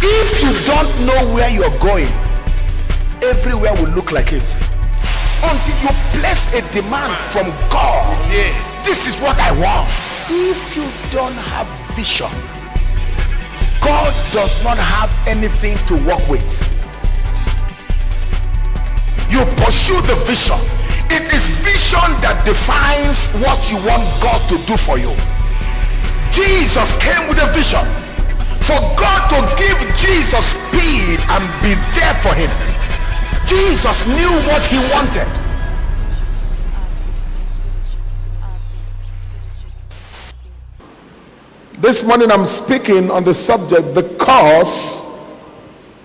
If you don't know where you're going, everywhere will look like it. Until you place a demand from God, this is what I want. If you don't have vision, God does not have anything to work with. You pursue the vision. It is vision that defines what you want God to do for you. Jesus came with a vision. For God to give Jesus speed and be there for him. Jesus knew what he wanted. This morning I'm speaking on the subject, the cause.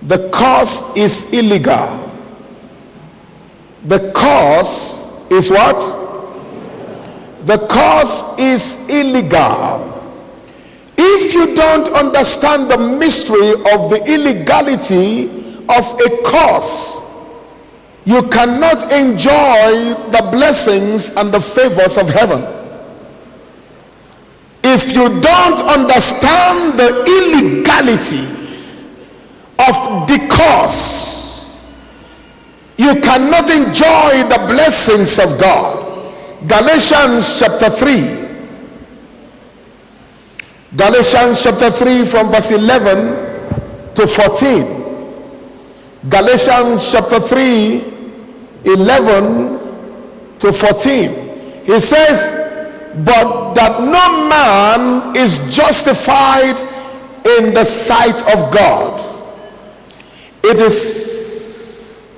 The cause is illegal. The cause is what? The cause is illegal. If you don't understand the mystery of the illegality of a cause, you cannot enjoy the blessings and the favors of heaven. If you don't understand the illegality of the cause, you cannot enjoy the blessings of God. Galatians chapter 3. Galatians chapter 3 from verse 11 to 14. Galatians chapter 3, 11 to 14. He says, but that no man is justified in the sight of God. It is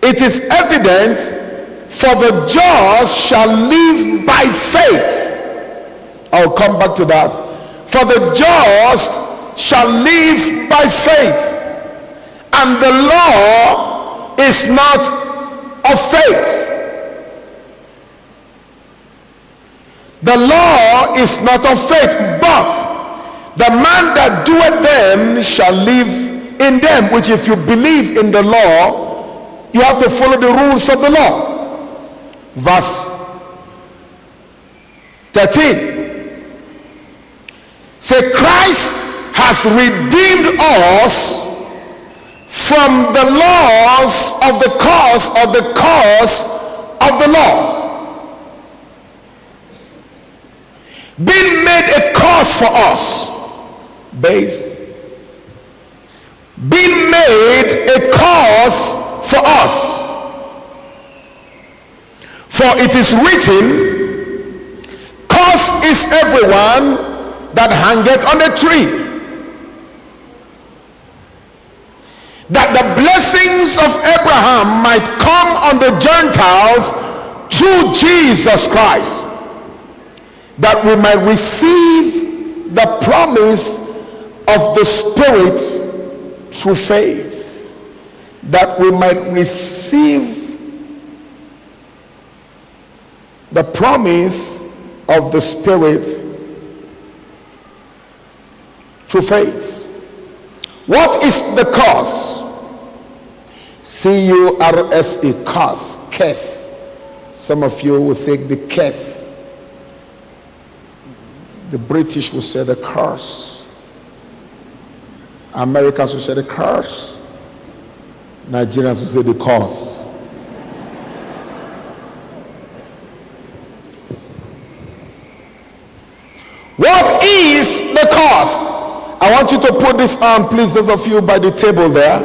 evident, for the just shall live by faith. I'll come back to that. For the just shall live by faith, and the law is not of faith. The law is not of faith, but the man that doeth them shall live in them. Which, if you believe in the law, you have to follow the rules of the law. Verse 13. Say, Christ has redeemed us from the laws of the cause of the law, being made a cause for us. Base. Being made a cause for us. For it is written, cursed is everyone that hangeth on a tree, that the blessings of Abraham might come on the Gentiles through Jesus Christ, that we might receive the promise of the Spirit through faith. That we might receive the promise of the Spirit through faith. What is the cause? C-U-R-S-E, cause, curse. Some of you will say the curse. The British will say the curse. Americans will say the curse. Nigerians will say the cause. What is the cause? I want you to put this on, please, those of you by the table there.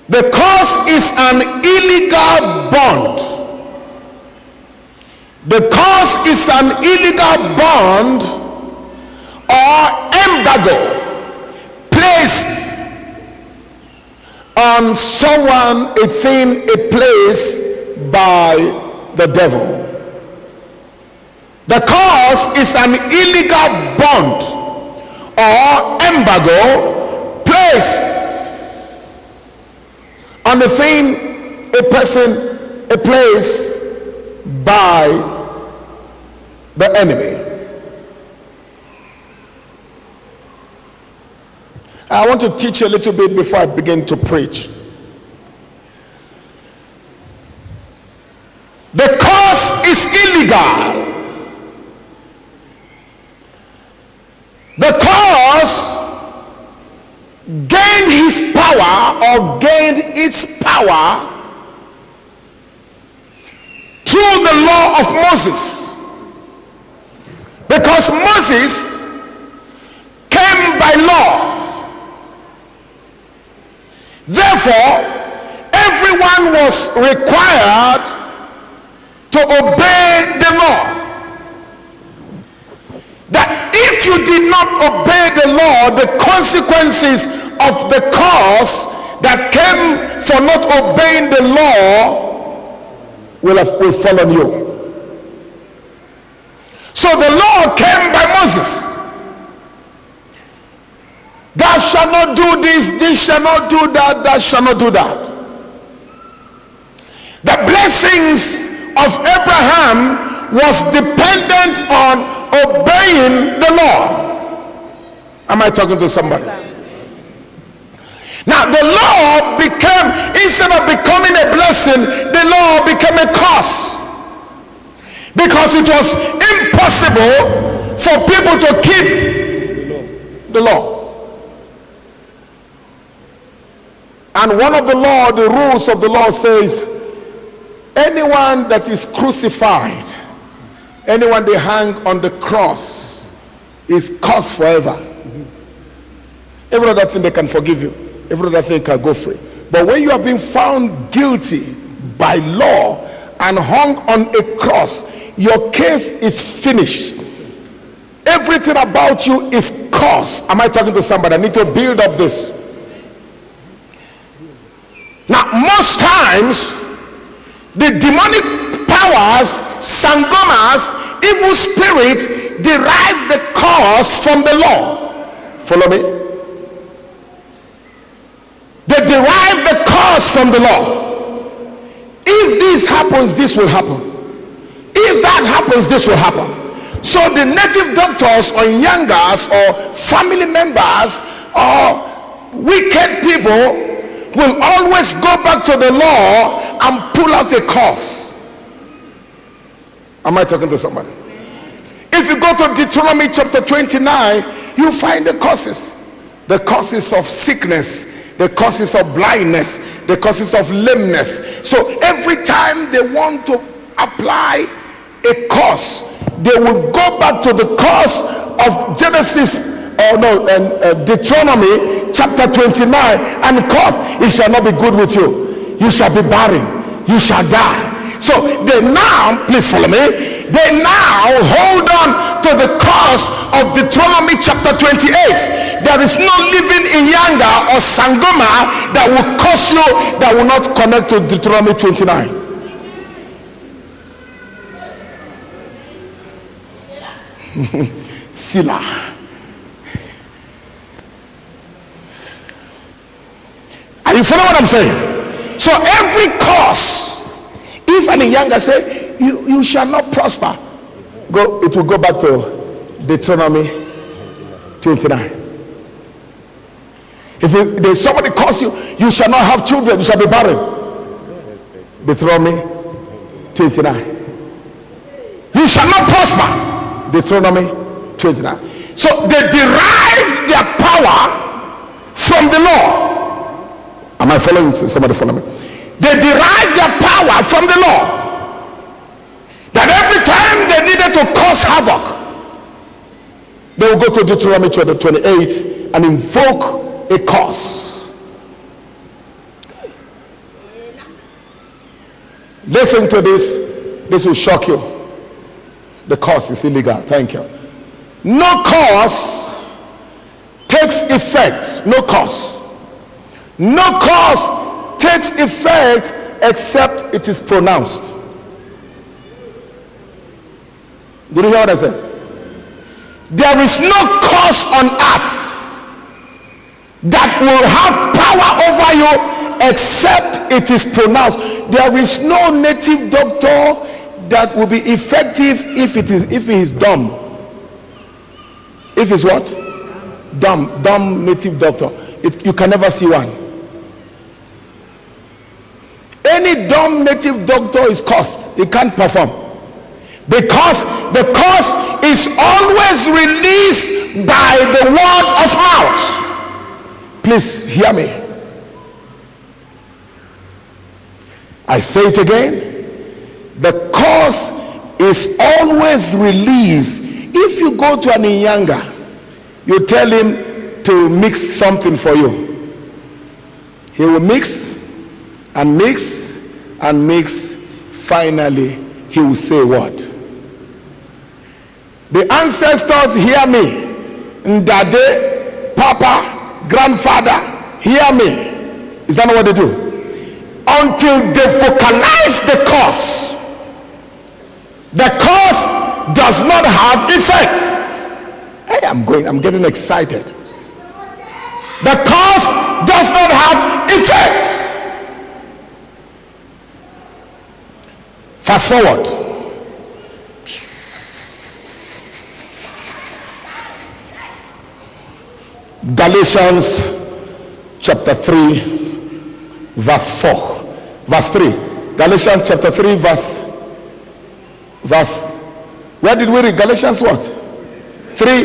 The cause is an illegal bond. The cause is an illegal bond or embargo placed on someone, a thing, a place by the devil. The cause is an illegal bond or embargo placed on a thing, a person, a place by the enemy. I want to teach you a little bit before I begin to preach. The cause is illegal. The cause gained his power or gained its power through the law of Moses. Because Moses came by law. Therefore, everyone was required to obey the law. That if you did not obey the law, the consequences of the curse that came for not obeying the law will fall on you. So the law came by Moses. Thou shalt not do this, this shall not do that, thou shalt not do that. The blessings of Abraham was dependent on obeying the law. Am I talking to somebody? Now the law became, instead of becoming a blessing, the law became a curse. Because it was impossible for people to keep the law. And one of the law, the rules of the law says, anyone that is crucified, anyone they hang on the cross, is cursed forever. Every other thing they can forgive you, every other thing can go free. But when you are being found guilty by law and hung on a cross, your case is finished. Everything about you is cursed. Am I talking to somebody? I need to build up this. Now, most times, the demonic powers, sangomas, evil spirits derive the cause from the law. Follow me? They derive the cause from the law. If this happens, this will happen. If that happens, this will happen. So the native doctors or yangas or family members or wicked people will always go back to the law and pull out a curse. Am I talking to somebody? If you go to Deuteronomy chapter 29, you find the curses. The curses of sickness, the curses of blindness, the curses of lameness. So every time they want to apply a curse, they will go back to the curse of Genesis Deuteronomy chapter 29 and curse, it shall not be good with you, you shall be barren, you shall die. So they now, please follow me, they now hold on to the curse of Deuteronomy chapter 28. There is no living in Yanga or Sangoma that will curse you that will not connect to Deuteronomy 29. Sila. Are you following what I'm saying? So every curse, if any younger say you shall not prosper, it will go back to Deuteronomy 29. If somebody calls you shall not have children, you shall be barren, Deuteronomy 29. You shall not prosper, Deuteronomy 29. So they derive their power from the law. Am I following? Somebody follow me. They derive their power from the law. That every time they needed to cause havoc, they will go to Deuteronomy chapter 28 and invoke a curse. Listen to this. This will shock you. The curse is illegal. Thank you. No curse takes effect. No curse. No curse takes effect except it is pronounced. Did you hear what I said? There is no curse on earth that will have power over you except it is pronounced. There is no native doctor that will be effective if he is dumb. If it's what? Dumb native doctor. You can never see one. Any dumb native doctor is cursed. He can't perform. Because the curse is always released by the word of mouth. Please hear me. I say it again. The cause is always released. If you go to an Inyanga, you tell him to mix something for you. He will mix and mix and mix. Finally, he will say what? The ancestors hear me. Ndade, Papa, grandfather, hear me. Is that not what they do? Until they vocalize the cause. The cause does not have effect. Hey, I'm getting excited. The cause does not have effect. Fast forward. Galatians chapter 3 verse 4. Verse 3. Galatians chapter 3 verse where did we read? Galatians what? 3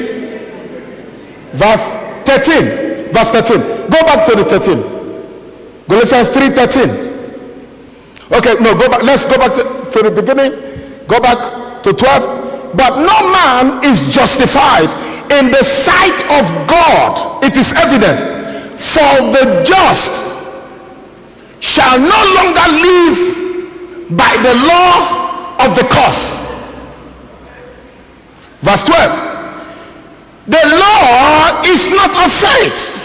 verse 13. Verse 13. Go back to the 13. Galatians 3:13. Okay, no, go back. Let's go back to the beginning. Go back to 12. But no man is justified in the sight of God. It is evident. For the just shall no longer live by the law of the curse. Verse 12. The law is not of faith.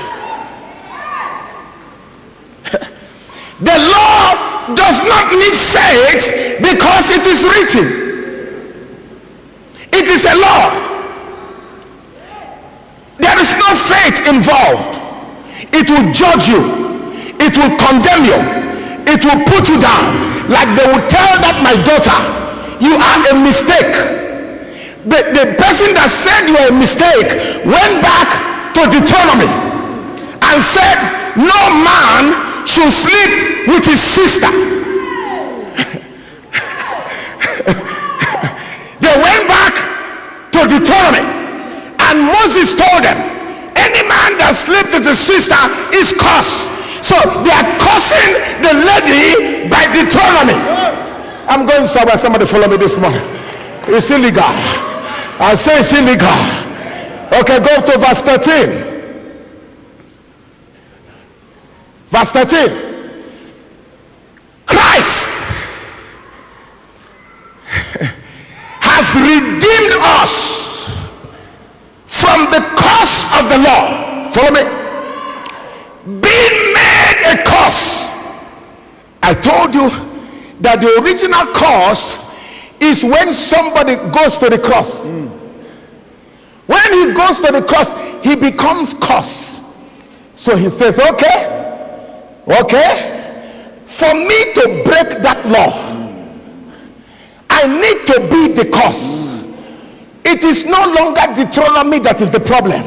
The law does not need faith because it is written. It is a law. There is no faith involved. It will judge you. It will condemn you. It will put you down. Like they will tell that my daughter, you are a mistake. The person that said you are a mistake went back to Deuteronomy and said, no man should sleep with his sister. They went back to Deuteronomy, and Moses told them, any man that sleeps with his sister is cursed. So they are cursing the lady by Deuteronomy. I'm going somewhere. Somebody follow me this morning. It's illegal. I say it's illegal. Okay, go to verse 13. Verse 13. Christ has redeemed us from the curse of the law. Follow me. Being made a curse. I told you that the original curse is when somebody goes to the cross. When he goes to the cross, he becomes cursed. So he says, okay, for me to break that law, I need to be the curse. It is no longer Deuteronomy that is the problem.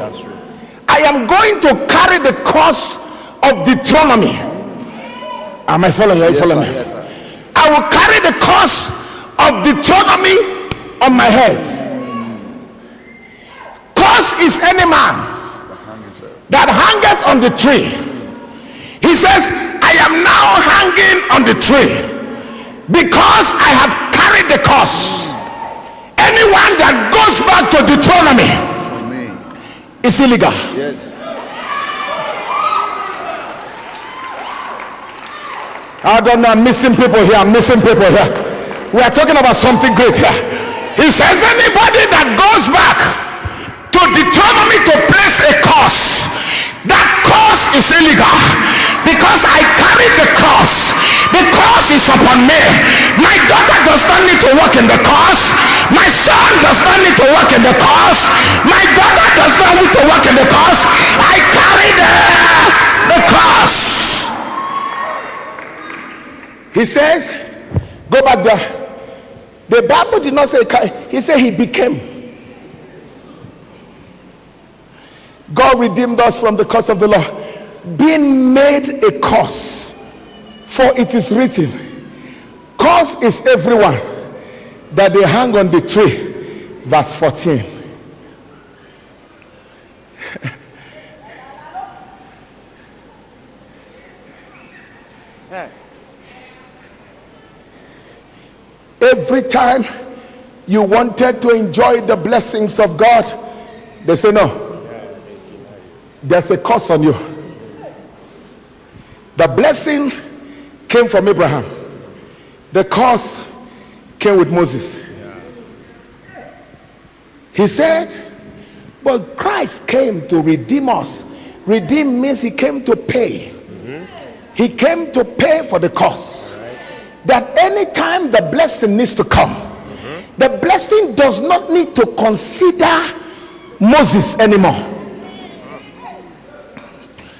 I am going to carry the curse of Deuteronomy. Am I following you? Are you following me? Yes, I will carry the curse of Deuteronomy on my head. Curse is any man that hangeth on the tree. He says, I am now hanging on the tree because I have carried the curse. Anyone that goes back to Deuteronomy is illegal. Yes. I don't know, I'm missing people here. We are talking about something great here. He says anybody that goes back to Deuteronomy to place a curse, that curse is illegal because I carry the curse. The curse is upon me. My daughter does not need to walk in the curse. My son does not need to walk in the curse. My daughter does not need to walk in the curse. I carry the curse. He says, go back there. The Bible did not say, he said he became. God redeemed us from the curse of the law, being made a curse. For it is written, curse is everyone that they hang on the tree. Verse 14. Every time you wanted to enjoy the blessings of God, they say no, there's a curse on you. The blessing came from Abraham, the curse came with Moses. He said, but Christ came to redeem us. Redeem means he came to pay. He came to pay for the cost. That anytime the blessing needs to come, the blessing does not need to consider Moses anymore.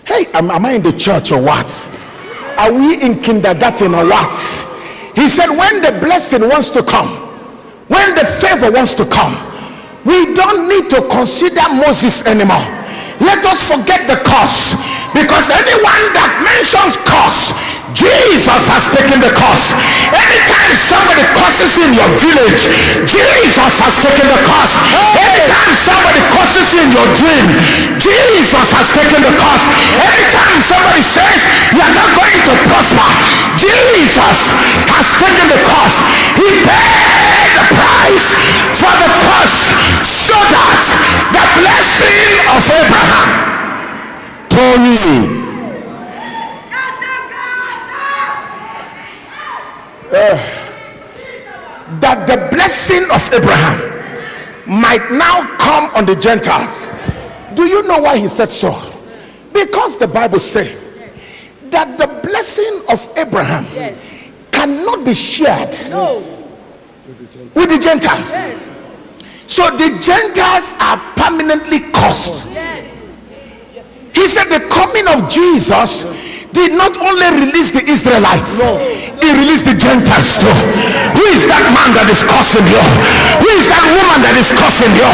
Hey, am I in the church or what? Are we in kindergarten or what? He said when the blessing wants to come, when the favor wants to come, we don't need to consider Moses anymore. Let us forget the curse, because anyone that mentions curse, Jesus has taken the curse. Anytime somebody curses in your village, Jesus has taken the curse. Anytime somebody curses in your dream, Jesus has taken the curse. Anytime somebody says you are not going to prosper, Jesus has taken the curse. He paid the price for the curse, so that the blessing of Abraham, Tony, that the blessing of Abraham might now come on the Gentiles. Do you know why he said so? Because the Bible says that the blessing of Abraham cannot be shared with the Gentiles. So the Gentiles are permanently cursed. He said the coming of Jesus did not only release the Israelites, he released the Gentiles too. Who is that man that is cursing you? Who is that woman that is cursing you?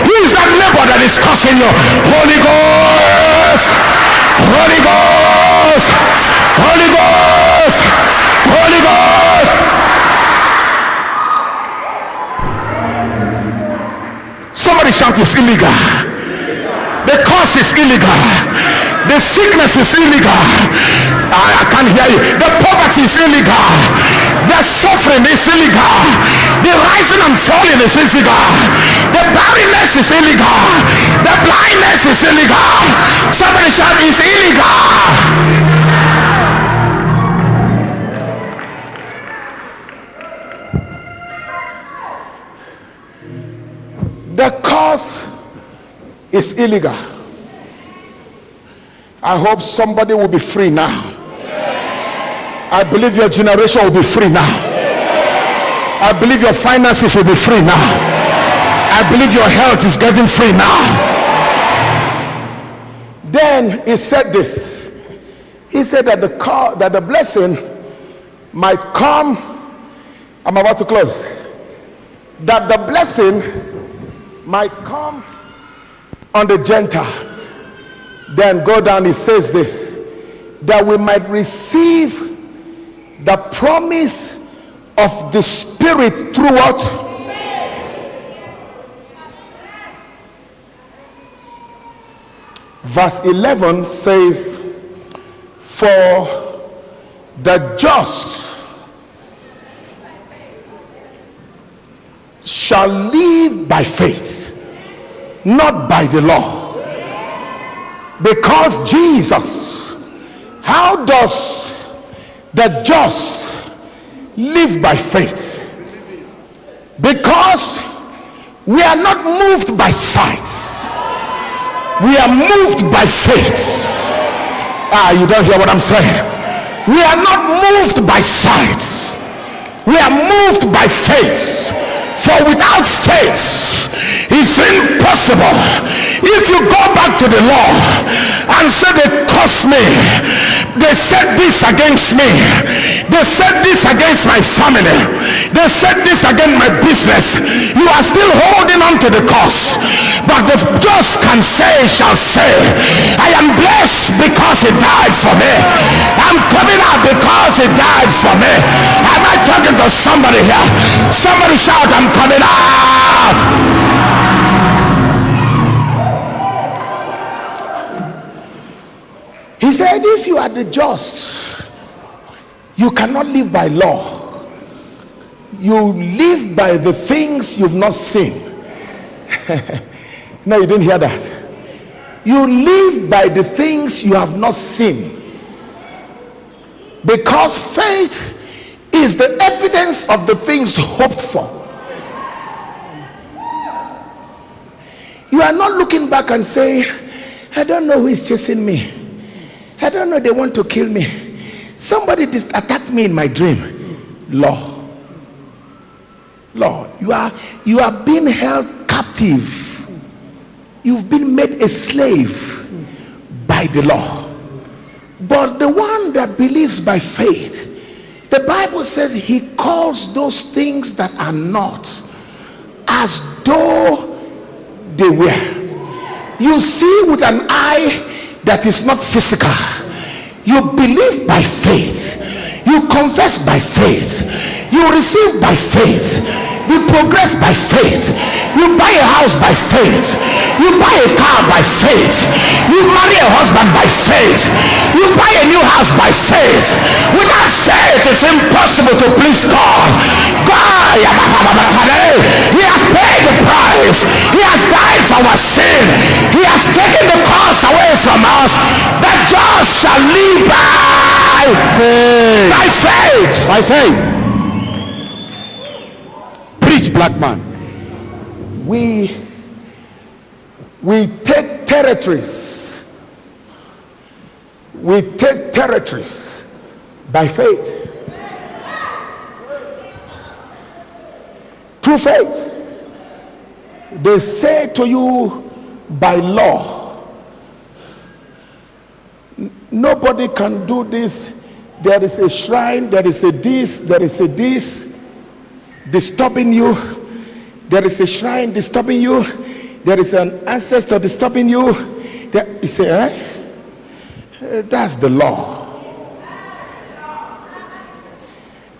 Who is that neighbor that is cursing you? Holy Ghost, Holy Ghost, Holy Ghost, Holy Ghost. Somebody shout, it's illegal. The curse is illegal. The sickness is illegal. I can't hear you. The poverty is illegal. The suffering is illegal. The rising and falling is illegal. The barrenness is illegal. The blindness is illegal. Somebody shout, it's illegal. The cause is illegal. I hope somebody will be free now. I believe your generation will be free now. I believe your finances will be free now. I believe your health is getting free now. Then he said this. He said that the blessing might come. I'm about to close. That the blessing might come on the Gentiles. Then go down, he says this, that we might receive the promise of the Spirit through what? Verse 11 says, for the just shall live by faith, not by the law. Because Jesus, how does the just live by faith? Because we are not moved by sight, we are moved by faith. You don't hear what I'm saying? We are not moved by sight, we are moved by faith. For without faith it's impossible. If you go back to the law and say they cursed me, they said this against me, they said this against my family, they said this against my business, you are still holding on to the curse. But the just can say, shall say, I am blessed because he died for me. I'm coming out because he died for me. Am I talking to somebody here? Somebody shout, I'm coming out. He said, if you are the just, You cannot live by law. You live by the things you've not seen. No, you didn't hear that. You live by the things you have not seen. Because faith is the evidence of the things hoped for. You are not looking back and saying, I don't know who is chasing me. I don't know, they want to kill me. Somebody attacked me in my dream. Law. You are being held captive. You've been made a slave by the law. But the one that believes by faith, the Bible says he calls those things that are not as though they were. You see with an eye that is not physical. You believe by faith. You confess by faith. You receive by faith. You progress by faith. You buy a house by faith. You buy a car by faith. You marry a husband by faith. You buy a new house by faith. Without faith, it's impossible to please God. God, he has paid the price. He has died for our sin. He has taken the cost away from us. The just shall live by faith. By faith. By faith. Preach, black man. We take territories. We take territories by faith. Through faith. They say to you by law, nobody can do this. There is a shrine, there is a this, there is a this disturbing you. There is a shrine disturbing you. There is an ancestor disturbing you. You say, that's the law.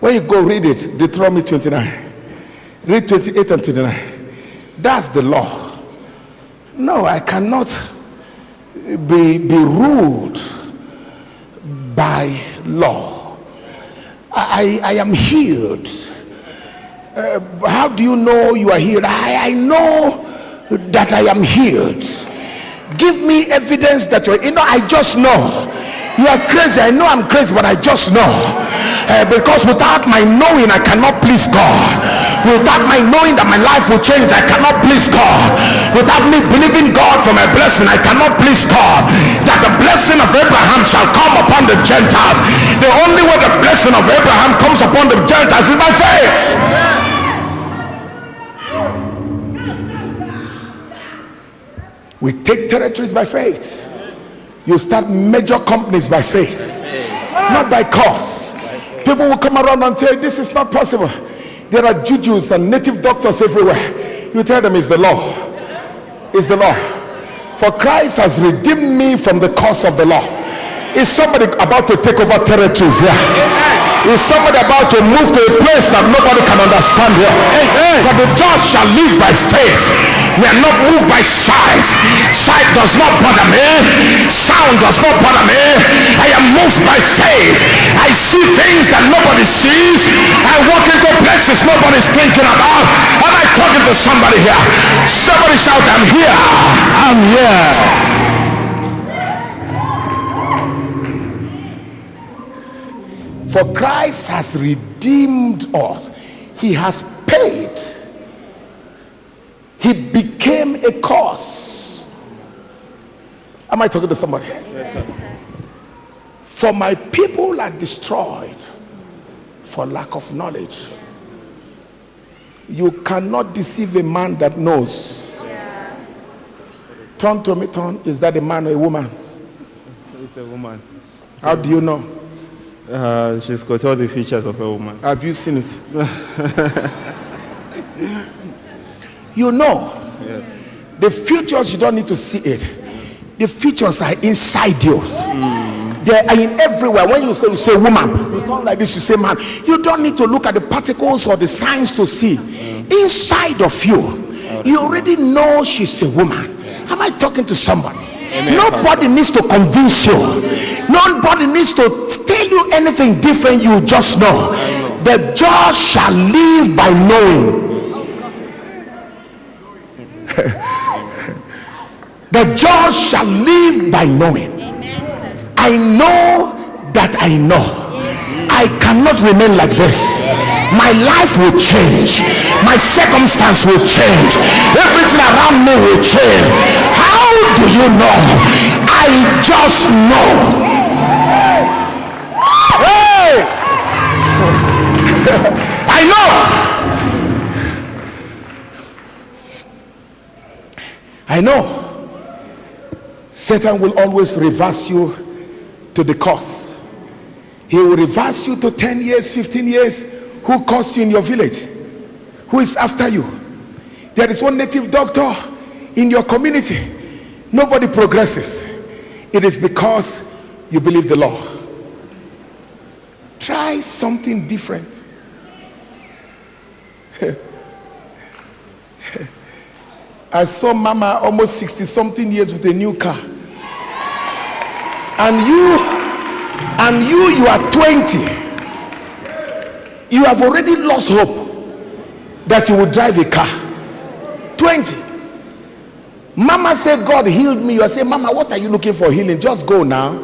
When you go read it, Deuteronomy 29, read 28 and 29. That's the law. No, I cannot be ruled by law. I am healed. How do you know you are healed? I know that I am healed. Give me evidence that you're, I just know. You are crazy. I know I'm crazy, but I just know. Because without my knowing, I cannot please God. Without my knowing that my life will change, I cannot please God. Without me believing God for my blessing, I cannot please God. That the blessing of Abraham shall come upon the Gentiles. The only way the blessing of Abraham comes upon the Gentiles is by faith. We take territories by faith. You start major companies by faith, not by cause. People will come around and say, this is not possible. There are jujus and native doctors everywhere. You tell them it's the law. It's the law. For Christ has redeemed me from the curse of the law. Is somebody about to take over territories here? Is somebody about to move to a place that nobody can understand here? For the just shall live by faith. We are not moved by sight. Sight does not bother me. Sound does not bother me. I am moved by faith. I see things that nobody sees. I walk into places nobody's thinking about. Am I talking to somebody here? Somebody shout, I'm here. I'm here. For Christ has redeemed us. He has paid. He became a curse. Am I talking to somebody? Yes, sir. For my people are destroyed for lack of knowledge. You cannot deceive a man that knows. Yeah. Turn to me, turn. Is that a man or a woman? It's a woman. How do you know? She's got all the features of a woman. Have you seen it? You know. Yes. The features, you don't need to see it. The features are inside you. They are in everywhere. When you say woman, you turn like this, you say man. You don't need to look at the particles or the signs to see. Inside of you, you already know she's a woman. Am I talking to somebody? Nobody needs to convince you. Nobody needs to tell you anything different, you just know. The just shall live by knowing. The just shall live by knowing. I know that I know. I cannot remain like this. My life will change. My circumstance will change. Everything around me will change. How do you know? I just know. Hey! I know. Satan will always reverse you to the cause. He will reverse you to 10 years, 15 years. Who caused you in your village? Who is after you? There is one native doctor in your community. Nobody progresses. It is because you believe the law. Try something different. I saw Mama almost 60 something years with a new car. And you are 20. You have already lost hope that you will drive a car. 20. Mama said, God healed me. You are saying, Mama, what are you looking for healing? Just go now.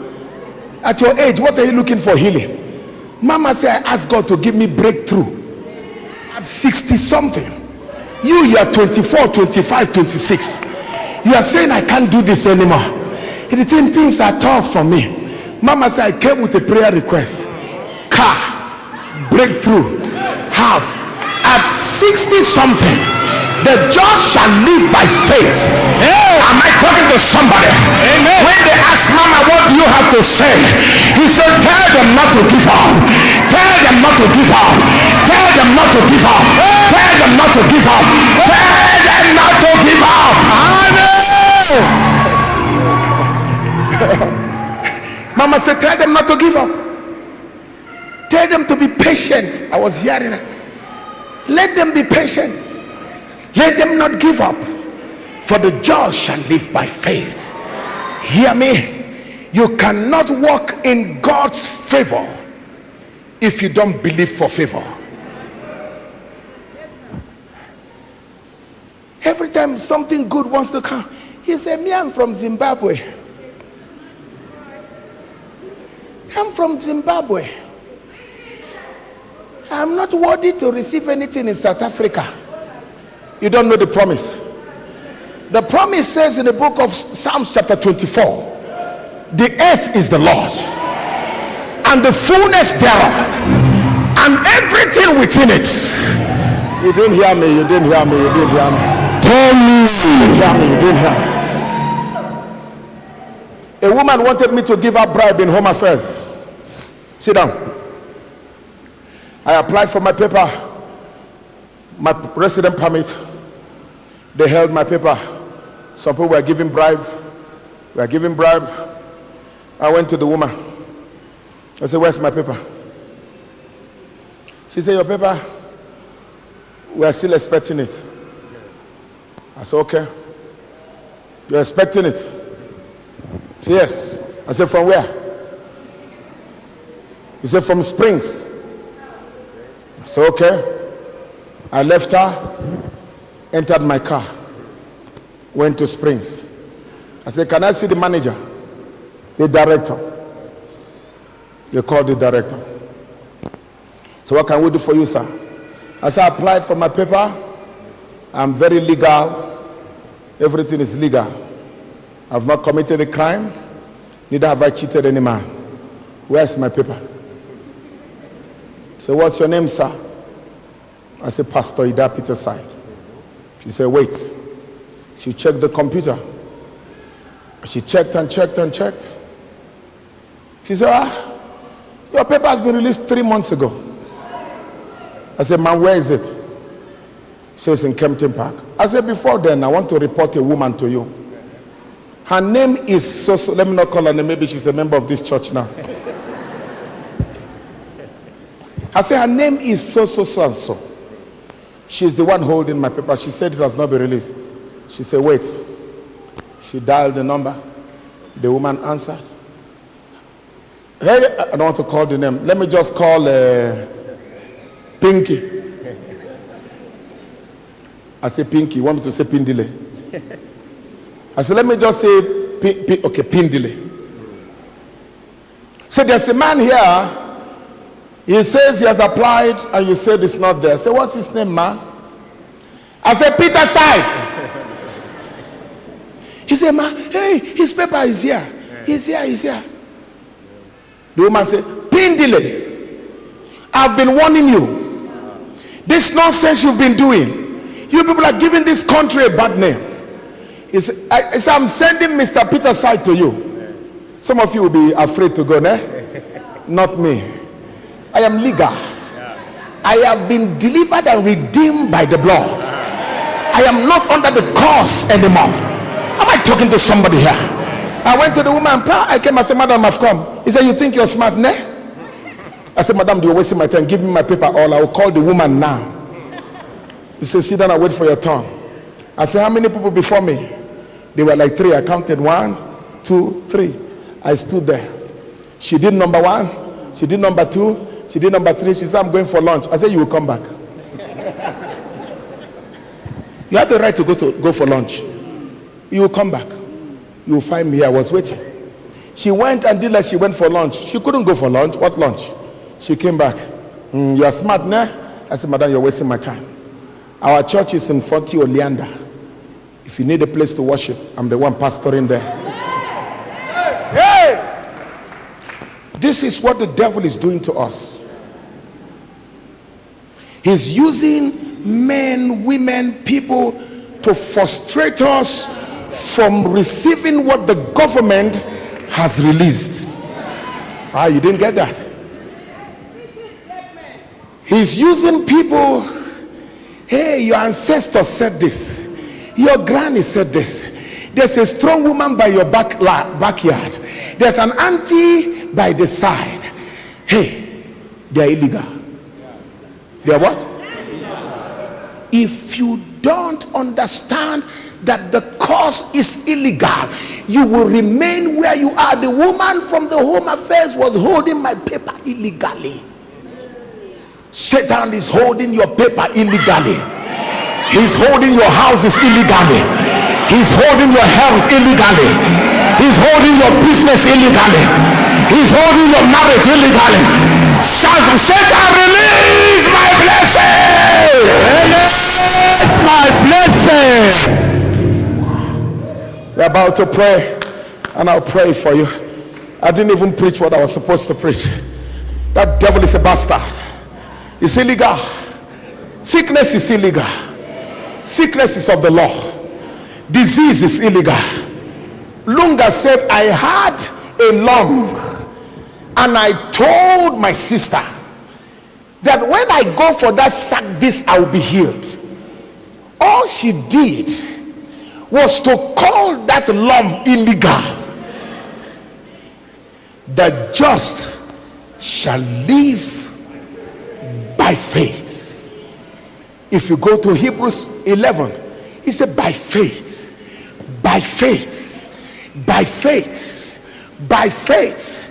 At your age, what are you looking for healing? Mama said, I asked God to give me breakthrough at 60 something. You are 24, 25, 26. You are saying, I can't do this anymore. Things are tough for me. Mama said, I came with a prayer request. Car, breakthrough, house. At 60 something, the just shall live by faith. Hey. Am I talking to somebody? Amen. When they ask Mama, what do you have to say? He said, tell them not to give up. Tell them not to give up. Tell them not to give up. Tell them not to give up. Tell them not to give up. Mama said, tell them not to give up. Tell them to be patient. I was hearing it. Let them be patient. Let them not give up. For the just shall live by faith. Hear me. You cannot walk in God's favor if you don't believe for favor. Every time something good wants to come, he said, me, I'm from Zimbabwe. I'm from Zimbabwe. I'm not worthy to receive anything in South Africa. You don't know the promise. The promise says in the book of Psalms chapter 24, the earth is the Lord's and the fullness thereof and everything within it. You didn't hear me. You didn't hear me. You didn't hear me. Tell me. You didn't hear me. You didn't hear me. A woman wanted me to give her bribe in Home Affairs. Sit down. I applied for my paper, my resident permit. They held my paper. Some people were giving bribe. We were giving bribe. I went to the woman. I said, where's my paper? She said, your paper, we are still expecting it. I said, okay. You're expecting it? She said, yes. I said, from where? He said, from Springs. I said, okay. I left her, entered my car, went to Springs. I said, can I see the manager? The director. They called the director. So what can we do for you, sir? I said, I applied for my paper. I'm very legal. Everything is legal. I've not committed a crime. Neither have I cheated any man. Where's my paper? So what's your name, sir? I said, Pastor Idah Peterside. She said, wait. She checked the computer. She checked and checked and checked. She said, your paper has been released 3 months ago. I said, man, where is it? She says, in Kempton Park. I said, before then, I want to report a woman to you. Her name is so, let me not call her name, maybe she's a member of this church now. I said, her name is so and so. She's the one holding my paper. She said it has not been released. She said, wait. She dialed the number. The woman answered. Hey, I don't want to call the name. Let me just call Pinky. I say Pinky. You want me to say Pindile? I said, let me just say okay, Pindile. So there's a man here. He says he has applied, and you said it's not there. I said, what's his name, man? I said, Peterside. He said, man, hey, his paper is here. He's here, he's here. The woman said, Pindile, I've been warning you. This nonsense you've been doing, you people are giving this country a bad name. He said, I'm sending Mr. Peterside to you. Some of you will be afraid to go, ne? Not me. I am legal. I have been delivered and redeemed by the blood. I am not under the curse anymore. Am I talking to somebody here? I went to the woman. I came. I said, madam, I've come. He said, you think you're smart, ne? I said, madam, you're wasting my time. Give me my paper all. I will call the woman now. He said, sit down and wait for your turn. I said, how many people before me? They were like 3. I counted 1, 2, 3. I stood there. She did number 1. She did number 2. She did number 3. She said, I'm going for lunch. I said, you will come back. You have the right to go for lunch. You will come back. You will find me here. I was waiting. She went and did like she went for lunch. She couldn't go for lunch. What lunch? She came back. You are smart, nah? I said, madam, you're wasting my time. Our church is in 40 Oleander. If you need a place to worship, I'm the one pastoring there. Hey! This is what the devil is doing to us. He's using men, women, people to frustrate us from receiving what the government has released. You didn't get that? He's using people. Hey, your ancestors said this. Your granny said this. There's a strong woman by your backyard. There's an auntie by the side. Hey, they're illegal. They're what? If you don't understand that the cause is illegal, you will remain where you are. The woman from the Home Affairs was holding my paper illegally. Satan is holding your paper illegally. He's holding your houses illegally. He's holding your health illegally. He's holding your business illegally. He's holding your marriage illegally. Satan, release my blessing. Release my blessing. We're about to pray, and I'll pray for you. I didn't even preach what I was supposed to preach. That devil is a bastard. It's illegal. Sickness is illegal. Sickness is of the law. Disease is illegal. Lunga said, I had a lump, and I told my sister that when I go for that service, I will be healed. All she did was to call that lump illegal. The just shall live by faith. If you go to Hebrews 11, he said, by faith, by faith, by faith, by faith.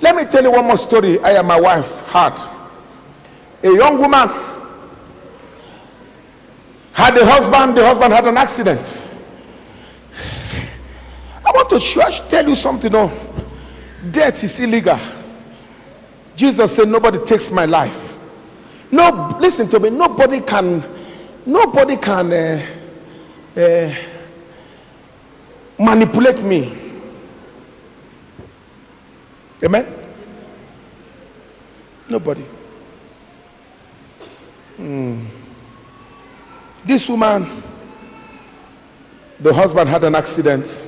Let me tell you one more story I and my wife had. A young woman had a husband. The husband had an accident. I want to tell you something. Death is illegal. Jesus said, nobody takes my life. No, listen to me. Nobody can manipulate me. Amen. Nobody. This woman, the husband had an accident,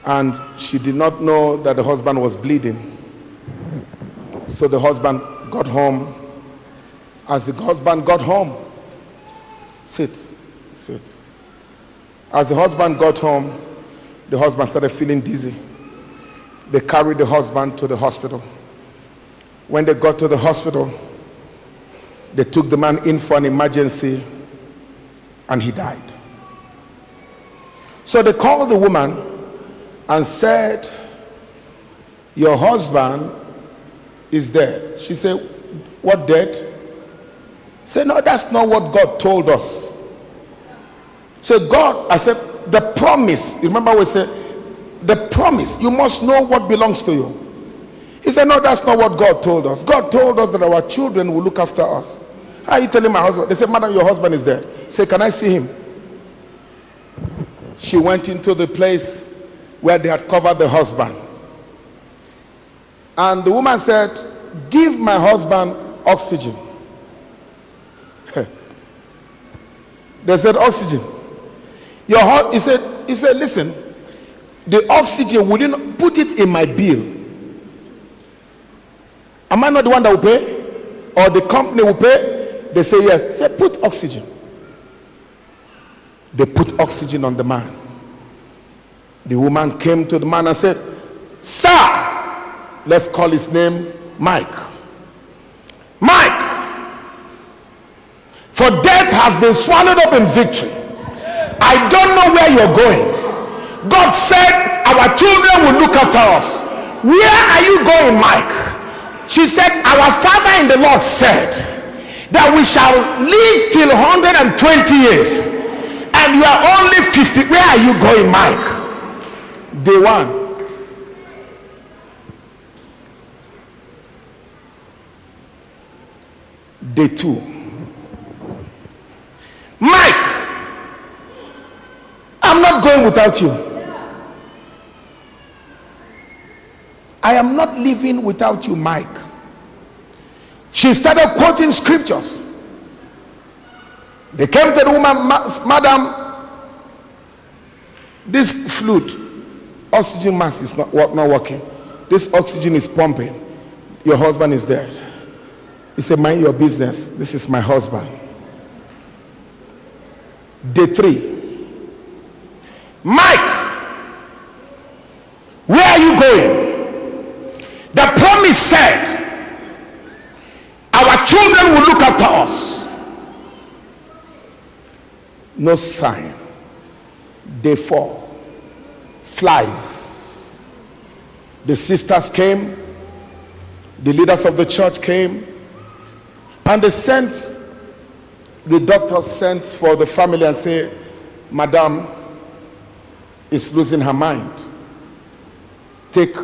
and she did not know that the husband was bleeding. So the husband got home. As the husband got home, sit. As the husband got home, the husband started feeling dizzy. They carried the husband to the hospital. When they got to the hospital, they took the man in for an emergency, and he died. So they called the woman and said, your husband is dead. She said, what dead? Say, no, that's not what God told us. Say, God, I said, the promise. Remember we said, the promise. You must know what belongs to you. He said, no, that's not what God told us. God told us that our children will look after us. How are you telling my husband? They said, madam, your husband is dead. Say, can I see him? She went into the place where they had covered the husband. And the woman said, give my husband oxygen. They said, oxygen. He said, listen, the oxygen, will you not put it in my bill? Am I not the one that will pay? Or the company will pay? They say yes. Say, put oxygen. They put oxygen on the man. The woman came to the man and said, sir, let's call his name Mike. Mike, for death has been swallowed up in victory. I don't know where you're going. God said our children will look after us. Where are you going, Mike? She said, our father in the Lord said that we shall live till 120 years. And you are only 50. Where are you going, Mike? Day one. Day two. Mike, I'm not going without you. I am not living without you, Mike. She started quoting scriptures. They came to the woman, madam, this flute, oxygen mask is not working. This oxygen is pumping. Your husband is dead. He said, mind your business. This is my husband. Day three. Mike, where are you going? The promise said our children will look after us. No sign. Day four. Flies. The sisters came. The leaders of the church came. And they sent, the doctor sent for the family and say, madam is losing her mind. Take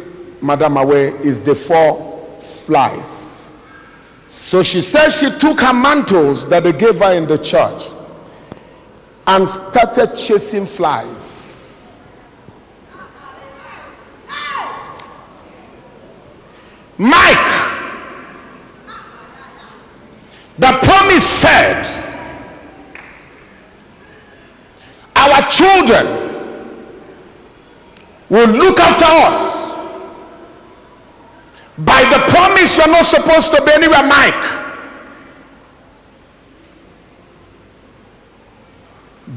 madam away. Is the four flies. So she says she took her mantles that they gave her in the church and started chasing flies. Mike, the promise said our children will look after us. By the promise, you're not supposed to be anywhere, Mike.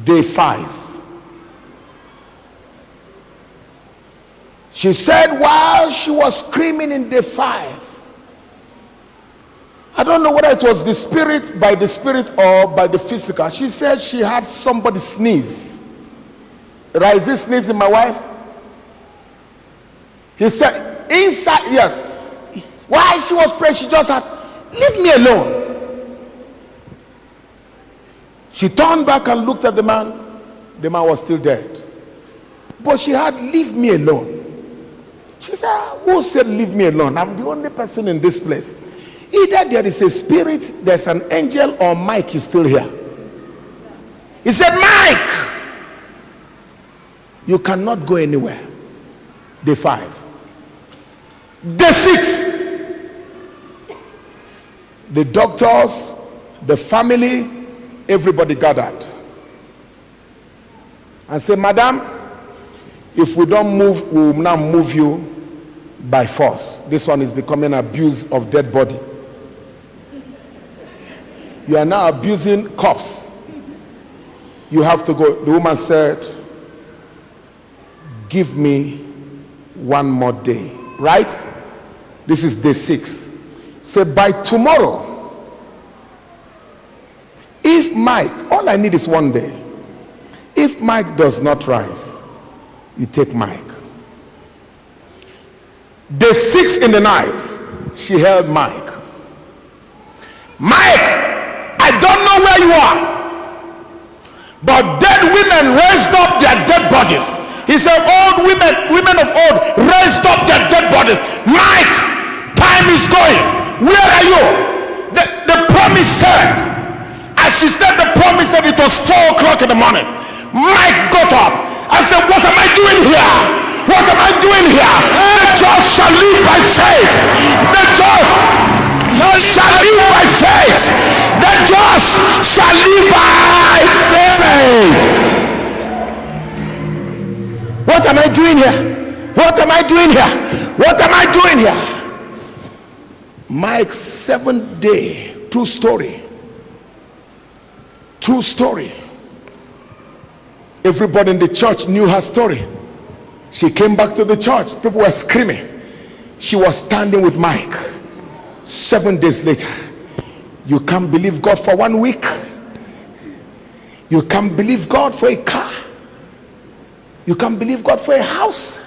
Day 5. She said while she was screaming in day 5, I don't know whether it was the spirit, by the spirit or by the physical. She said she had somebody sneeze. Right, is this sneezing my wife? He said, inside, yes. While she was praying, she just had, leave me alone. She turned back and looked at the man. The man was still dead. But she had, leave me alone. She said, who said leave me alone? I'm the only person in this place. Either there is a spirit, there's an angel, or Mike is still here. He said, Mike, you cannot go anywhere. Day 5. Day 6. The doctors, the family, everybody gathered and said, madam, if we don't move, we will now move you by force. This one is becoming abuse of dead body. You are now abusing corpse. You have to go. The woman said, give me one more day. Right? This is day 6. Say, by tomorrow, if Mike, all I need is one day. If Mike does not rise, you take Mike. Day 6 in the night, she held Mike. Mike, I don't know where you are, but dead women raised up their dead bodies. He said, old women of old raised up their dead bodies. Mike, time is going. Where are you? The promise said, as she said, the promise said it was 4 o'clock in the morning. Mike got up and said, what am I doing here? What am I doing here? The just shall live by faith. The just shall live by faith. The just shall live by faith. What am I doing here? What am I doing here? What am I doing here? Mike's 7th day, true story. True story. Everybody in the church knew her story. She came back to the church. People were screaming. She was standing with Mike. 7 days later, you can't believe God for 1 week. You can't believe God for a car. You can't believe God for a house.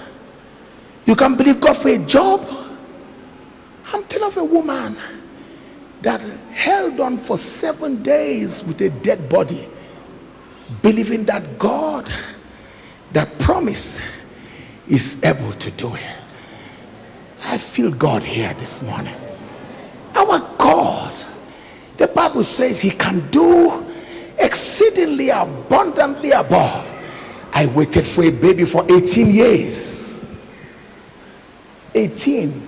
You can't believe God for a job. I'm telling of a woman that held on for 7 days with a dead body, believing that God that promised is able to do it. I feel God here this morning. Our God, the Bible says he can do exceedingly abundantly above. I waited for a baby for 18 years. 18.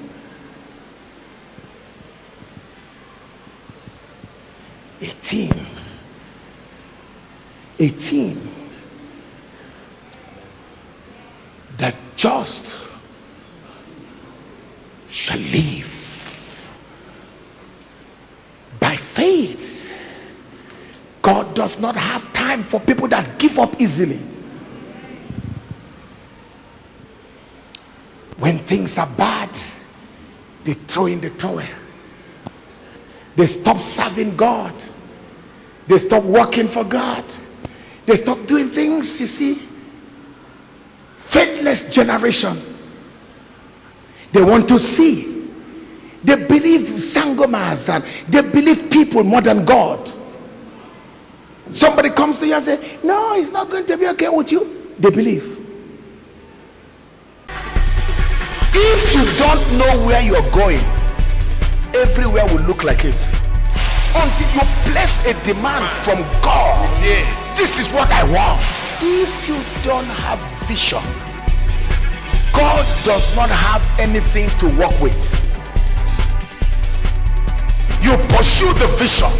The just shall live by faith. God does not have time for people that give up easily. When things are bad, they throw in the towel. They stop serving God. They stop working for God. They stop doing things, you see. Faithless generation. They want to see. They believe sangomas and they believe people more than God. Somebody comes to you and say, no, it's not going to be okay with you. They believe. If you don't know where you're going, everywhere will look like it. Until you place a demand from God, this is what I want. If you don't have vision, God does not have anything to work with. You pursue the vision.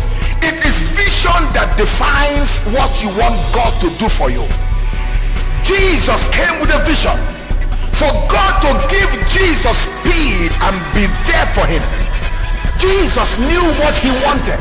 It is vision that defines what you want God to do for you. Jesus came with a vision. For God to give Jesus speed and be there for him. Jesus knew what he wanted.